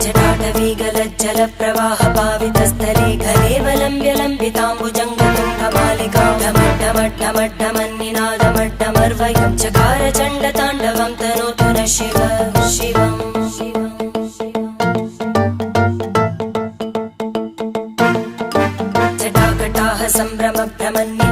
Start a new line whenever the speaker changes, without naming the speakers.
जटाटवीगलज्जल प्रवाह पावितस्थले कलेवलम्ब्य लम्बिताम्बुजङ्गतुङ्गमालिकां ढमड्ढमड्ढमड्ढमन्निनादमड्ढमर्वयं चकार चण्डताण्डवं तनोतु नः शिव शिवम् जटाकटाः सम्भ्रम भ्रमन्य